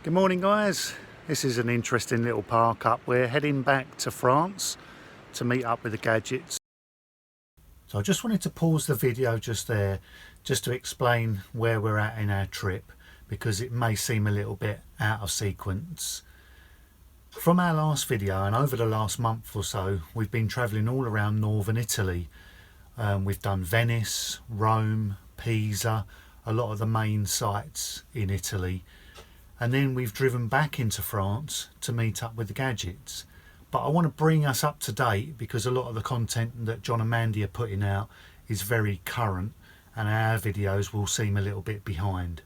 Good morning guys, this is an interesting little park up. We're heading back to France to meet up with the gadgets. So I just wanted to pause the video just there just to explain where we're at in our trip, because it may seem a little bit out of sequence. From our last video and over the last month or so, we've been travelling all around Northern Italy. We've done Venice, Rome, Pisa, a lot of the main sites in Italy. And then we've driven back into France to meet up with the gadgets. But I want to bring us up to date because a lot of the content that John and Mandy are putting out is very current and our videos will seem a little bit behind.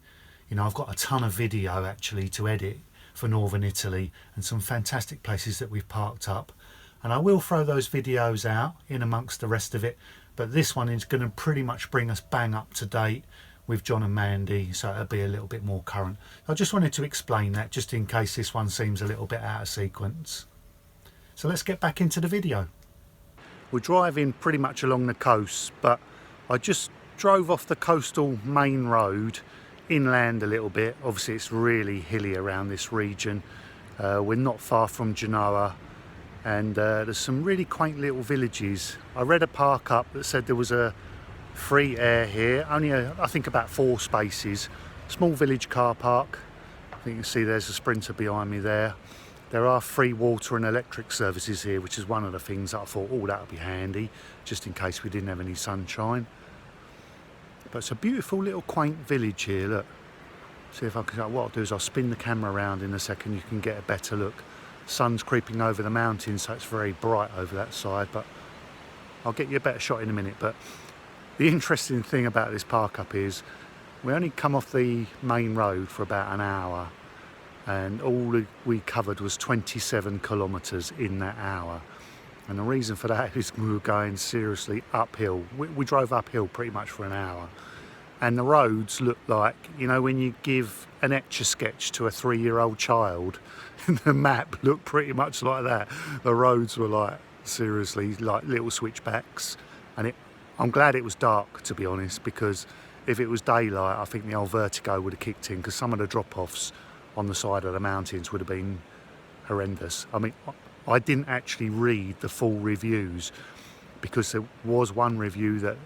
You know, I've got a ton of video actually to edit for Northern Italy and some fantastic places that we've parked up. And I will throw those videos out in amongst the rest of it, but this one is going to pretty much bring us bang up to date with John and Mandy, so it'll be a little bit more current. I just wanted to explain that just in case this one seems a little bit out of sequence. So let's get back into the video. We're driving pretty much along the coast, but I just drove off the coastal main road inland a little bit. Obviously it's really hilly around this region. We're not far from Genoa, and there's some really quaint little villages. I read a park up that said there was a free Aire here, only I think about 4 spaces, small village car park. I think you can see there's a Sprinter behind me there. There are free water and electric services here, which is one of the things that I thought, oh, that would be handy just in case we didn't have any sunshine. But it's a beautiful little quaint village here. Look, see if I can, what I'll do is I'll spin the camera around in a second, you can get a better look. Sun's creeping over the mountains, so it's very bright over that side, but I'll get you a better shot in a minute. But the interesting thing about this park up is we only come off the main road for about an hour, and all we covered was 27 kilometres in that hour. And the reason for that is we were going seriously uphill. We drove uphill pretty much for an hour, and the roads looked like, you know, when you give an Etch-a-Sketch to a 3-year-old child, the map looked pretty much like that. The roads were like, seriously, like little switchbacks, and I'm glad it was dark, to be honest, because if it was daylight, I think the old vertigo would have kicked in, because some of the drop-offs on the side of the mountains would have been horrendous. I mean, I didn't actually read the full reviews, because there was one review that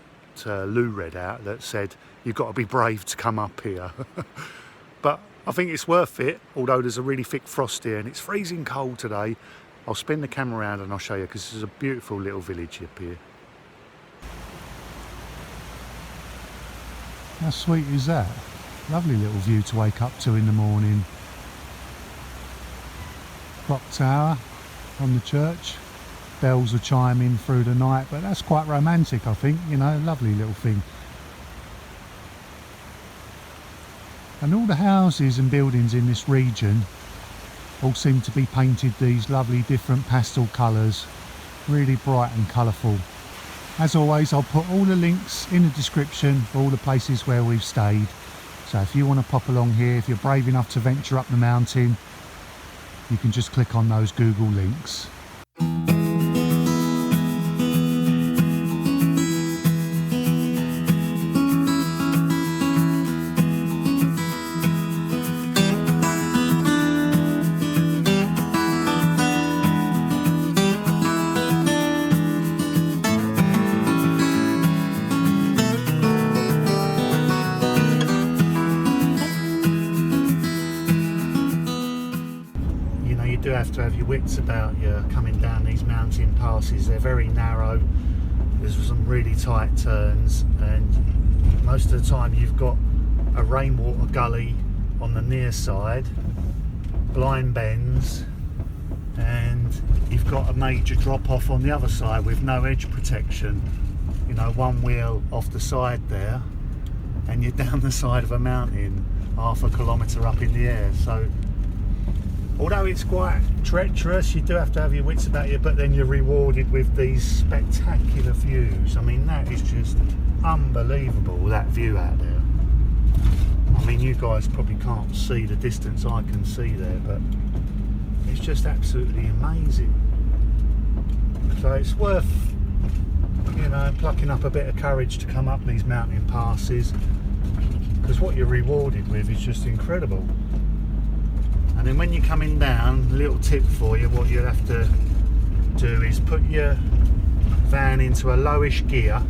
Lou read out that said, you've got to be brave to come up here. But I think it's worth it, although there's a really thick frost here and it's freezing cold today. I'll spin the camera around and I'll show you, because this is a beautiful little village up here. How sweet is that? Lovely little view to wake up to in the morning. Clock tower on the church. Bells are chiming through the night, but that's quite romantic, I think, you know, lovely little thing. And all the houses and buildings in this region all seem to be painted these lovely different pastel colours, really bright and colourful. As always, I'll put all the links in the description for all the places where we've stayed. So if you want to pop along here, if you're brave enough to venture up the mountain, you can just click on those Google links. Do have to have your wits about you coming down these mountain passes. They're very narrow, there's some really tight turns, and most of the time you've got a rainwater gully on the near side, blind bends, and you've got a major drop off on the other side with no edge protection. You know, one wheel off the side there and you're down the side of a mountain half a kilometre up in the air. So although it's quite treacherous, you do have to have your wits about you, but then you're rewarded with these spectacular views. I mean, that is just unbelievable, that view out there. I mean, you guys probably can't see the distance I can see there, but it's just absolutely amazing. So it's worth, you know, plucking up a bit of courage to come up these mountain passes, because what you're rewarded with is just incredible. And then when you're coming down, a little tip for you, what you'll have to do is put your van into a lowish gear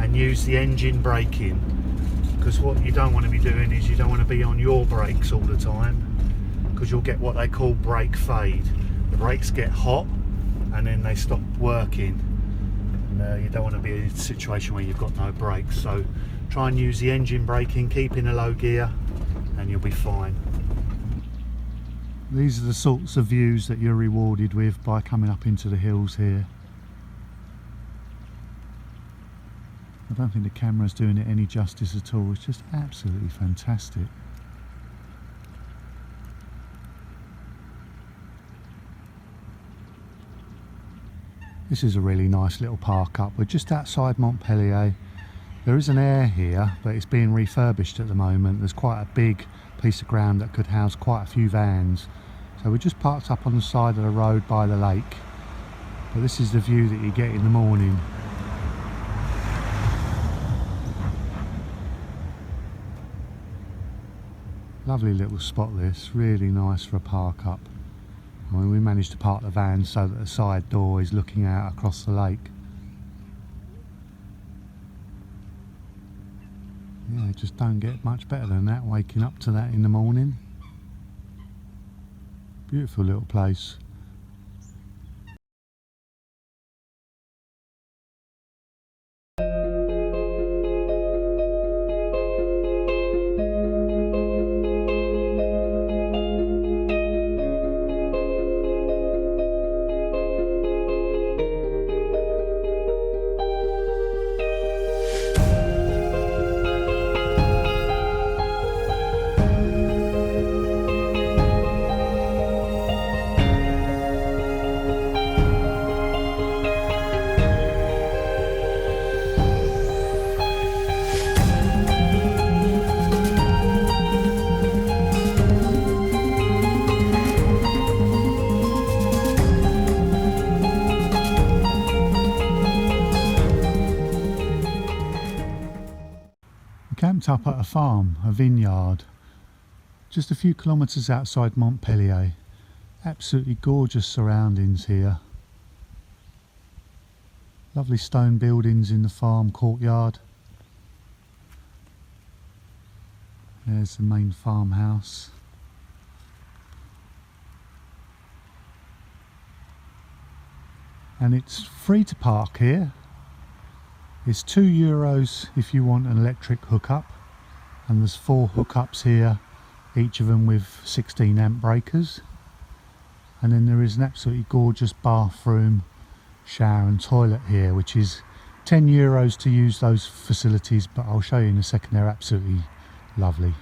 and use the engine braking, because what you don't want to be doing is you don't want to be on your brakes all the time, because you'll get what they call brake fade. The brakes get hot and then they stop working, and you don't want to be in a situation where you've got no brakes. So try and use the engine braking, keep in a low gear, and you'll be fine. These are the sorts of views that you're rewarded with by coming up into the hills here. I don't think the camera's doing it any justice at all. It's just absolutely fantastic. This is a really nice little park up. We're just outside Montpellier. There is an Aire here, but it's being refurbished at the moment. There's quite a big piece of ground that could house quite a few vans. So we're just parked up on the side of the road by the lake. But this is the view that you get in the morning. Lovely little spot this, really nice for a park up. I mean, we managed to park the van so that the side door is looking out across the lake. Yeah, just don't get much better than that, waking up to that in the morning. Beautiful little place. Camped up at a farm, a vineyard, just a few kilometres outside Montpellier. Absolutely gorgeous surroundings here. Lovely stone buildings in the farm courtyard. There's the main farmhouse. And it's free to park here. It's €2 if you want an electric hookup, and there's 4 hookups here, each of them with 16 amp breakers. And then there is an absolutely gorgeous bathroom, shower and toilet here, which is €10 to use those facilities, but I'll show you in a second. They're absolutely lovely.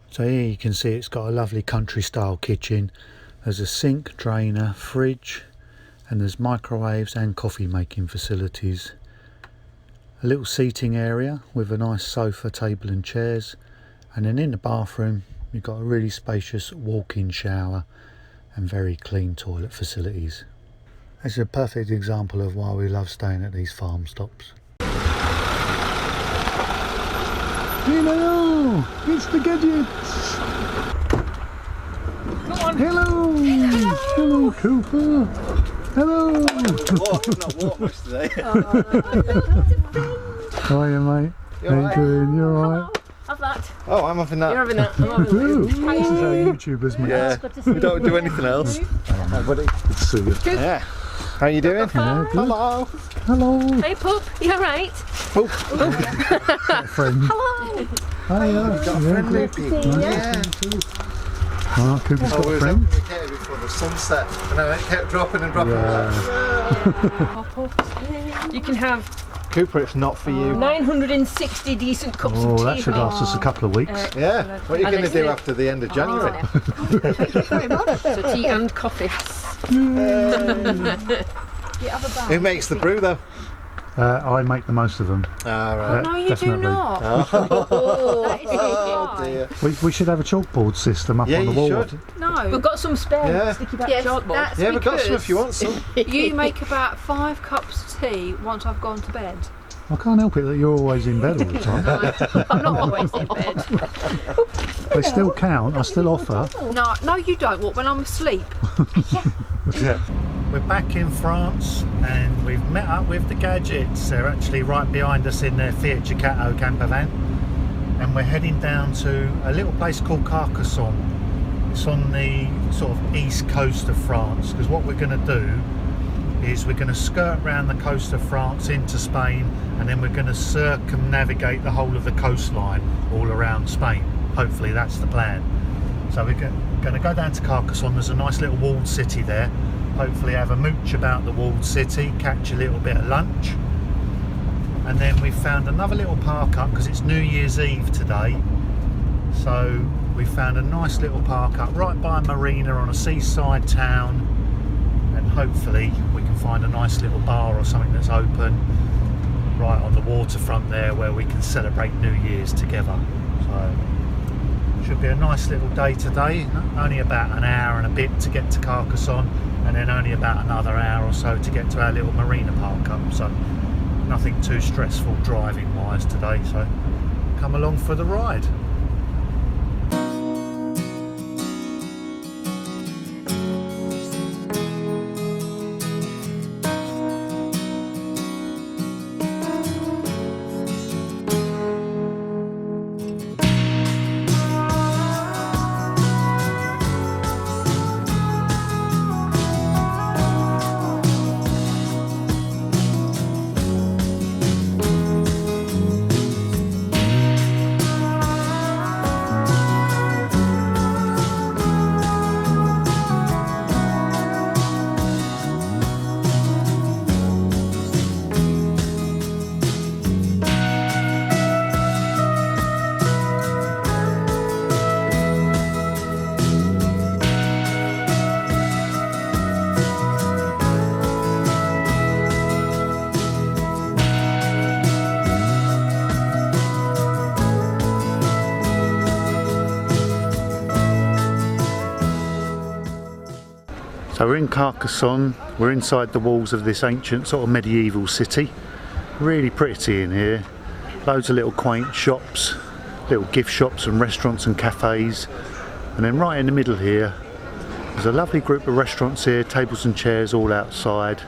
So here you can see it's got a lovely country style kitchen. There's a sink, drainer, fridge, and there's microwaves and coffee making facilities. A little seating area with a nice sofa, table and chairs, and then in the bathroom you've got a really spacious walk-in shower and very clean toilet facilities. This is a perfect example of why we love staying at these farm stops. Hello! It's the gadgets! Come on! Hello! Hello, Cooper! Hello! I've not walked much today. How are you, mate? How you doing? You alright? Have that. Oh, I'm having that. You're having that. I'm having Ooh, that. this is how YouTubers make. Yeah, we don't do anything else. Hi, buddy. Good to see you. Yeah. How you doing? Yeah, good. Hello. Hello. Hey, pup. You alright? Oh, Got a friend. Hello. Hiya. got a friend, Yeah, Lucy. yeah. Oh, Cooper's got a we was friend. having the cave before the sunset, and then it kept dropping and dropping. You can have Cooper, it's not for you. 960 decent cups of Oh, tea. that should last us a couple of weeks. Yeah. What are you going to do after the end of January? Thank you very much. So tea and coffee. Who makes the brew though? I make the most of them. Ah, right. No, you Definitely. do not. Oh dear. We should have a chalkboard system up Yeah, on the you wall. should. No, We've got some spare Yeah. sticky back Yes, chalkboard. that's Yeah, we've got some because if you want some. you make about 5 cups of tea once I've gone to bed. I can't help it that you're always in bed all the time. I'm not always in bed. They still count, I still offer. No, you don't walk when I'm asleep. We're back in France and we've met up with the Gadgets. They're actually right behind us in their Fiat Ducato camper van. And we're heading down to a little place called Carcassonne. It's on the sort of east coast of France, because what we're going to do is we're going to skirt around the coast of France into Spain, and then we're going to circumnavigate the whole of the coastline all around Spain. Hopefully that's the plan. So we're going to go down to Carcassonne. There's a nice little walled city there. Hopefully have a mooch about the walled city, catch a little bit of lunch. And then we found another little park up because it's New Year's Eve today. So we found a nice little park up right by a marina on a seaside town. And hopefully we can find a nice little bar or something that's open right on the waterfront there where we can celebrate New Year's together. So should be a nice little day today. Only about an hour and a bit to get to Carcassonne, and then only about another hour or so to get to our little marina park up. So nothing too stressful driving wise today, so come along for the ride. So we're in Carcassonne, we're inside the walls of this ancient sort of medieval city. Really pretty in here. Loads of little quaint shops, little gift shops and restaurants and cafes. And then right in the middle here, there's a lovely group of restaurants here, tables and chairs all outside.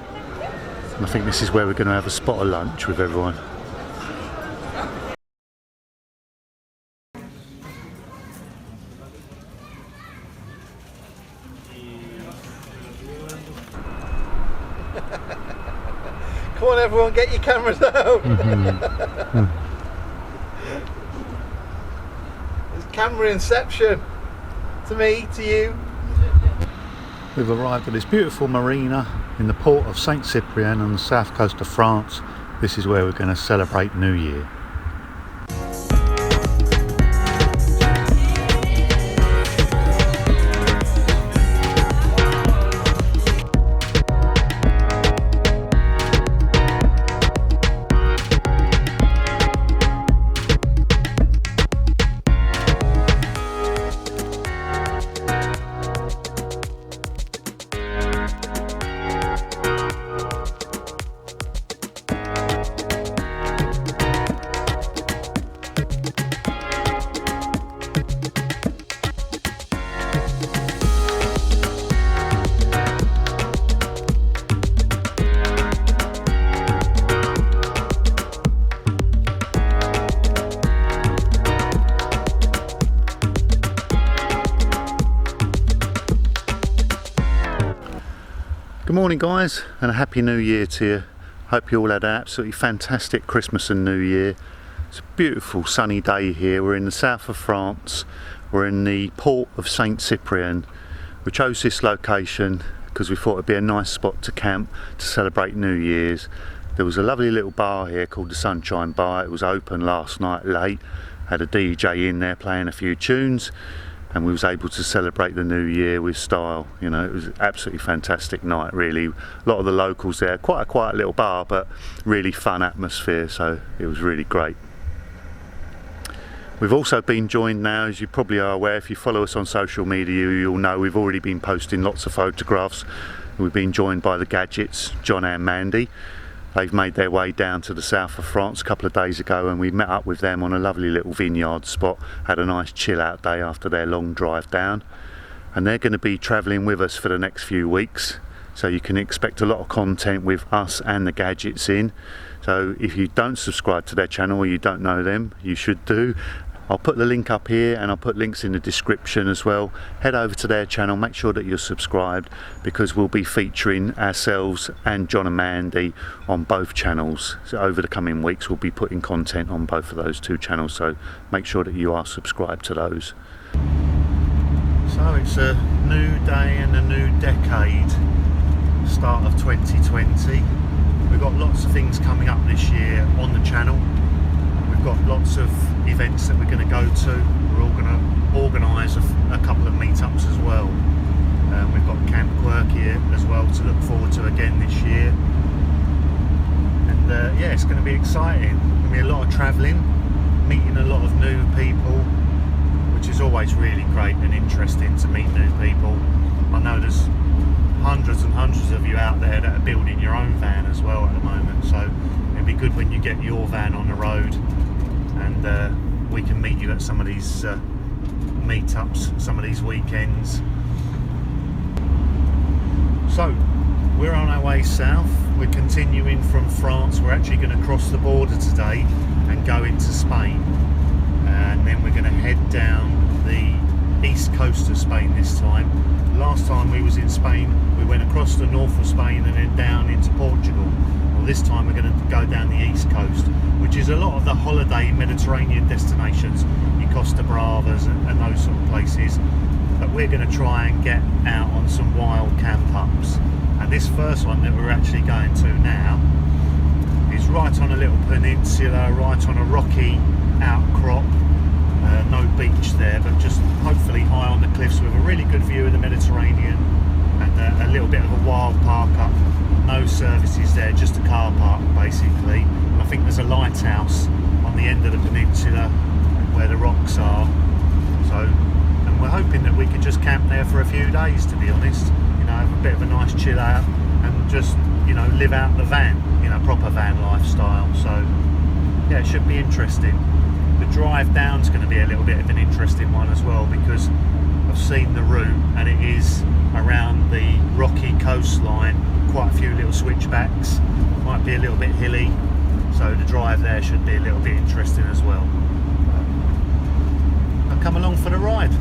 And I think this is where we're going to have a spot of lunch with everyone. Come on everyone, get your cameras out. It's camera inception. To me, to you. We've arrived at this beautiful marina in the port of Saint Cyprien on the south coast of France. This is where we're going to celebrate New Year. Good morning guys, and a happy new year to you. Hope you all had an absolutely fantastic Christmas and New Year. It's a beautiful sunny day here. We're in the south of France. We're in the port of Saint Cyprien. We chose this location because we thought it'd be a nice spot to camp to celebrate New Year's. There was a lovely little bar here called the Sunshine Bar. It was open last night late. Had a DJ in there playing a few tunes, and we was able to celebrate the new year with style. You know, it was an absolutely fantastic night, really. A lot of the locals there, quite a quiet little bar, but really fun atmosphere, so it was really great. We've also been joined now, as you probably are aware, if you follow us on social media, you'll know we've already been posting lots of photographs. We've been joined by the Gadgets, John and Mandy. They've made their way down to the south of France a couple of days ago, and we met up with them on a lovely little vineyard spot, had a nice chill out day after their long drive down, and they're going to be travelling with us for the next few weeks, so you can expect a lot of content with us and the gadgets in. So if you don't subscribe to their channel or you don't know them, you should do. I'll put the link up here, and I'll put links in the description as well. Head over to their channel, make sure that you're subscribed, because we'll be featuring ourselves and John and Mandy on both channels. So over the coming weeks we'll be putting content on both of those two channels, so make sure that you are subscribed to those. So it's a new day and a new decade, start of 2020. We've got lots of things coming up this year on the channel. We've got lots of events that we're going to go to. We're all going to organise a couple of meetups as well. We've got Camp Quirk here as well to look forward to again this year. And yeah, it's going to be exciting. There's going to be a lot of travelling, meeting a lot of new people, which is always really great and interesting to meet new people. I know there's hundreds and hundreds of you out there that are building your own van as well at the moment, so it'd be good when you get your van on the road, and we can meet you at some of these meetups, some of these weekends. So we're on our way south. We're continuing from France. We're actually going to cross the border today and go into Spain, and then we're going to head down the east coast of Spain this time. Last time we was in Spain, we went across the north of Spain and then down into Portugal. Well, this time we're going to go down the east coast, which is a lot of the holiday Mediterranean destinations, your Costa Bravas and those sort of places. But we're going to try and get out on some wild camp-ups. And this first one that we're actually going to now is right on a little peninsula, right on a rocky outcrop. No beach there, but just hopefully high on the cliffs with a really good view of the Mediterranean, and a little bit of a wild park up. No services there, just a car park basically. And I think there's a lighthouse on the end of the peninsula where the rocks are. So, and we're hoping that we can just camp there for a few days, to be honest. You know, have a bit of a nice chill out and just, you know, live out the van, you know, proper van lifestyle. So yeah, it should be interesting. The drive down is going to be a little bit of an interesting one as well, because I've seen the route and it is around the rocky coastline, quite a few little switchbacks, might be a little bit hilly, so the drive there should be a little bit interesting as well. I'll come along for the ride.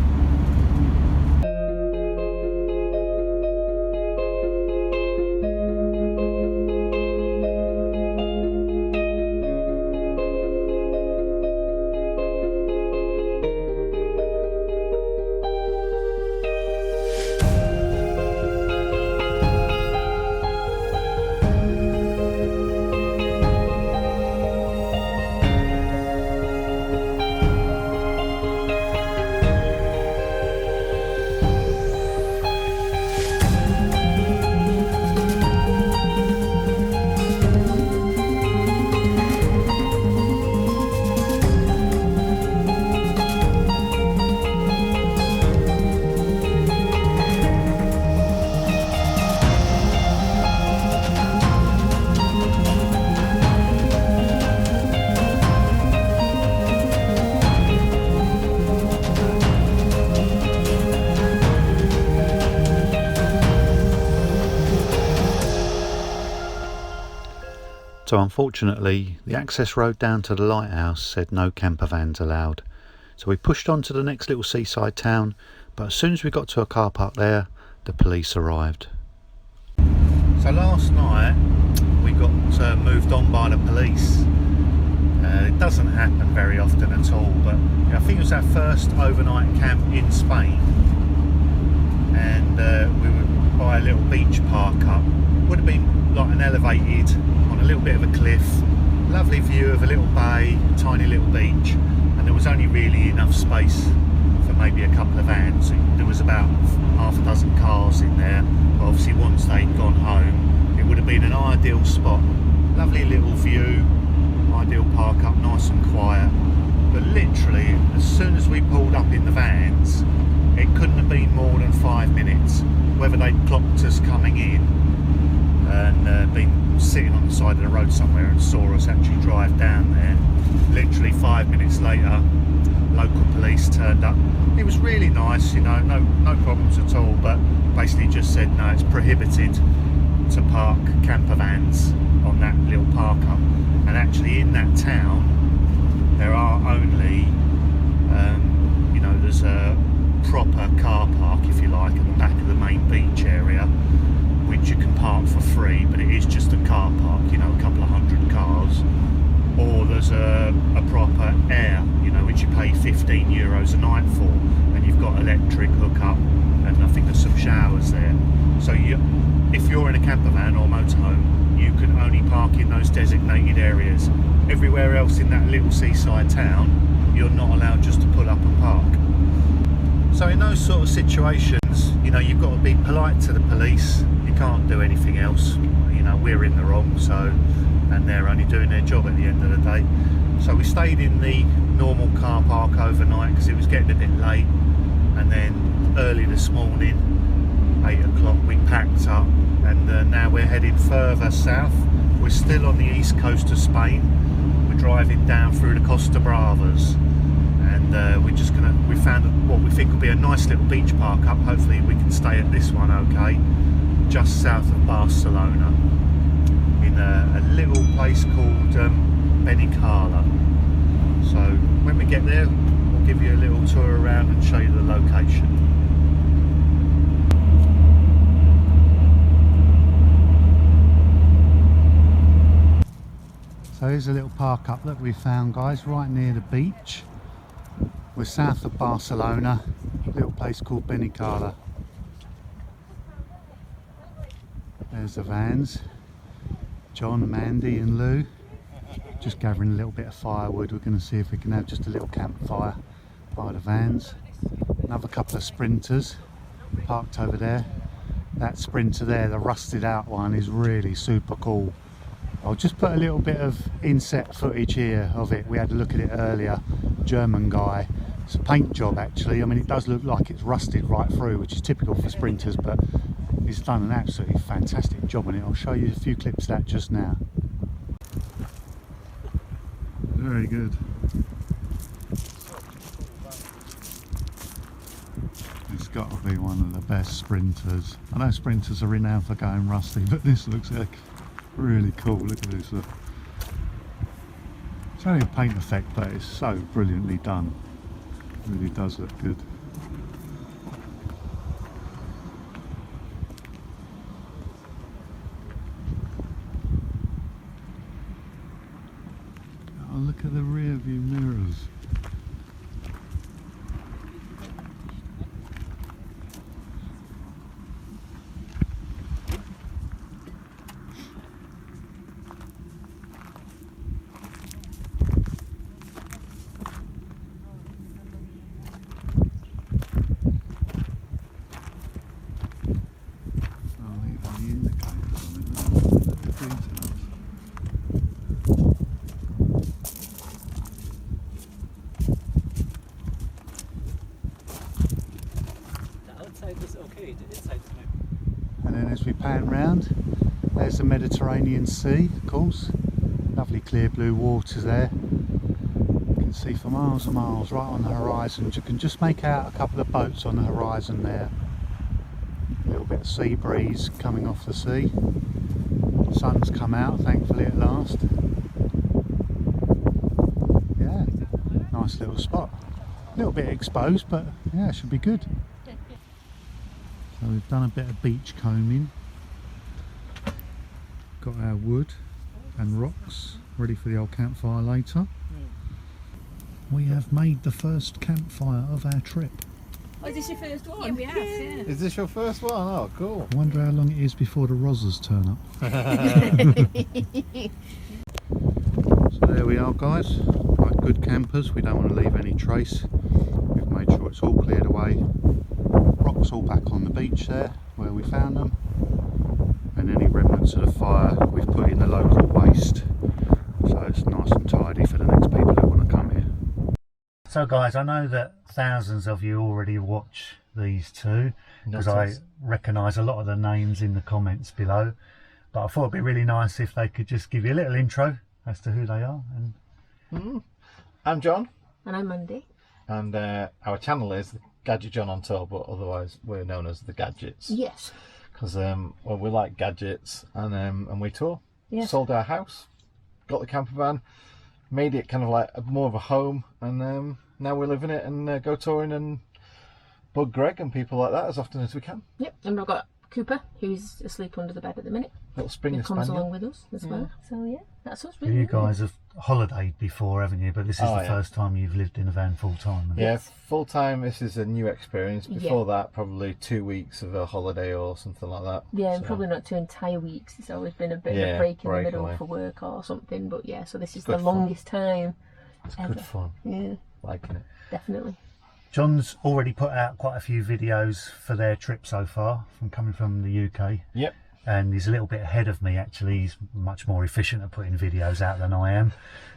So unfortunately, the access road down to the lighthouse said no camper vans allowed. So we pushed on to the next little seaside town, but as soon as we got to a car park there, the police arrived. So last night we got moved on by the police. It doesn't happen very often at all, but I think it was our first overnight camp in Spain, and we were by a little beach park up. Would have been like an elevated on a little bit of a cliff, lovely view of a little bay, tiny little beach, and there was only really enough space for maybe a couple of vans. There was about half a dozen cars in there, but obviously once they'd gone home it would have been an ideal spot. Lovely little view, ideal park up, nice and quiet. But literally as soon as we pulled up in the vans, it couldn't have been more than 5 minutes, whether they'd clocked us coming in and been sitting on the side of the road somewhere and saw us actually drive down there. Literally 5 minutes later, local police turned up. It was really nice, you know, no problems at all, but basically just said no, it's prohibited to park camper vans on that little park up. And actually in that town there are only you know, there's a proper car park, if you like, at the back of the main beach area, which you can park for free, but it is just a car park, you know, a couple of hundred cars. Or there's a proper Aire, you know, which you pay 15 euros a night for, and you've got electric hookup, and I think there's some showers there. So if you're in a camper van or motorhome, you can only park in those designated areas. Everywhere else in that little seaside town, you're not allowed just to pull up and park. So in those sort of situations, you know, you've got to be polite to the police. You can't do anything else. You know, we're in the wrong, so, and they're only doing their job at the end of the day. So we stayed in the normal car park overnight because it was getting a bit late, and then early this morning, 8 o'clock, we packed up, and now we're heading further south. We're still on the east coast of Spain. We're driving down through the Costa Bravas, and we're just gonna, we found what we think will be a nice little beach park up. Hopefully we can stay at this one, okay, just south of Barcelona, in a little place called Benicala. So when we get there, we'll give you a little tour around and show you the location. So here's a little park up that we found, guys, right near the beach. We're south of Barcelona, a little place called Benicala. There's the vans, John, Mandy and Lou, just gathering a little bit of firewood. We're going to see if we can have just a little campfire by the vans. Another couple of sprinters parked over there. That sprinter there, the rusted out one, is really super cool. I'll just put a little bit of inset footage here of it. We had a look at it earlier. German guy. It's a paint job actually. I mean, it does look like it's rusted right through, which is typical for sprinters, but he's done an absolutely fantastic job on it. I'll show you a few clips of that just now. Very good. It's got to be one of the best sprinters. I know sprinters are renowned for going rusty, but this looks like really cool. Look at this, look. It's only a paint effect, but it's so brilliantly done. It really does look good. Oh, look at the rear view mirrors. And then as we pan round, there's the Mediterranean Sea, of course. Lovely clear blue waters there. You can see for miles and miles right on the horizon. You can just make out a couple of boats on the horizon there. A little bit of sea breeze coming off the sea. Sun's come out, thankfully, at last. Yeah, nice little spot. A little bit exposed, but yeah, it should be good. So we've done a bit of beach combing, got our wood and rocks ready for the old campfire later. We have made the first campfire of our trip. Oh, is this your first one? Yeah, we have, yeah. Is this your first one? Oh, cool. I wonder how long it is before the rozzers turn up. So there we are, guys. Right, good campers, we don't want to leave any trace. We've made sure it's all cleared away. Rocks all back on the beach there where we found them, and any remnants of the fire we've put in the local waste, so it's nice and tidy for the next people who want to come here. So guys, I know that thousands of you already watch these two because I recognise a lot of the names in the comments below, But I thought it'd be really nice if they could just give you a little intro as to who they are. And I'm John, And I'm Mandy. and our channel is Gadget John on Tour, but otherwise we're known as the Gadgets. Yes. Because well, we like gadgets, and we tour. Yes. Sold our house, got the camper van, made it kind of like more of a home, and now we live in it and go touring and bug Greg and people like that as often as we can. Yep. And we've got Cooper, who's asleep under the bed at the minute. Little He Springer comes Spaniel. along with us as well. So yeah, that's us really. you isn't it? guys have holidayed before, haven't you? But this is Oh, the yeah. first time you've lived in a van full time. Yeah, full time. This is a new experience. Before Yeah. that, probably 2 weeks of a holiday or something like that. Yeah, and So, probably not 2 entire weeks. It's always been a bit of Yeah, a break in the break middle away. for work or something. But yeah, so this is Good the fun. longest time It's ever. good fun. Yeah, liking it. definitely. John's already put out quite a few videos for their trip so far, from coming from the UK. Yep. And he's a little bit ahead of me actually. He's much more efficient at putting videos out than I am.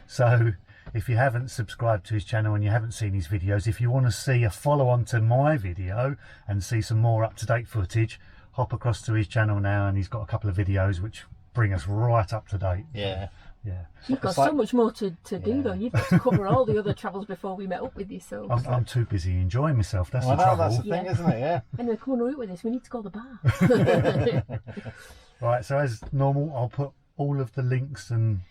So if you haven't subscribed to his channel and you haven't seen his videos, if you want to see a follow on to my video and see some more up-to-date footage, hop across to his channel now, and he's got a couple of videos which bring us right up to date. Yeah. Yeah, You've got It's so like- much more to do though. You've got to cover all the other travels before we met up with you. So I'm too busy enjoying myself. That's Well, the no, trouble. that's the thing, Yeah. isn't it? Yeah. anyway, come on out with this. We need to go to the bar. Right, so as normal, I'll put all of the links and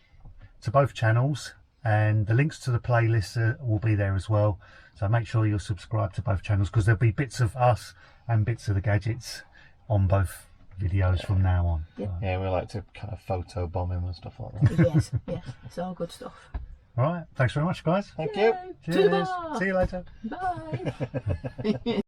to both channels, and the links to the playlists will be there as well. So make sure you're subscribed to both channels, because there'll be bits of us and bits of the gadgets on both videos from now on. Yeah. Yeah, we like to kind of photo bomb him and stuff like that. yes, yes, it's all good stuff. All right, thanks very much, guys. Thank you. To the Cheers. bar. See you later. Bye.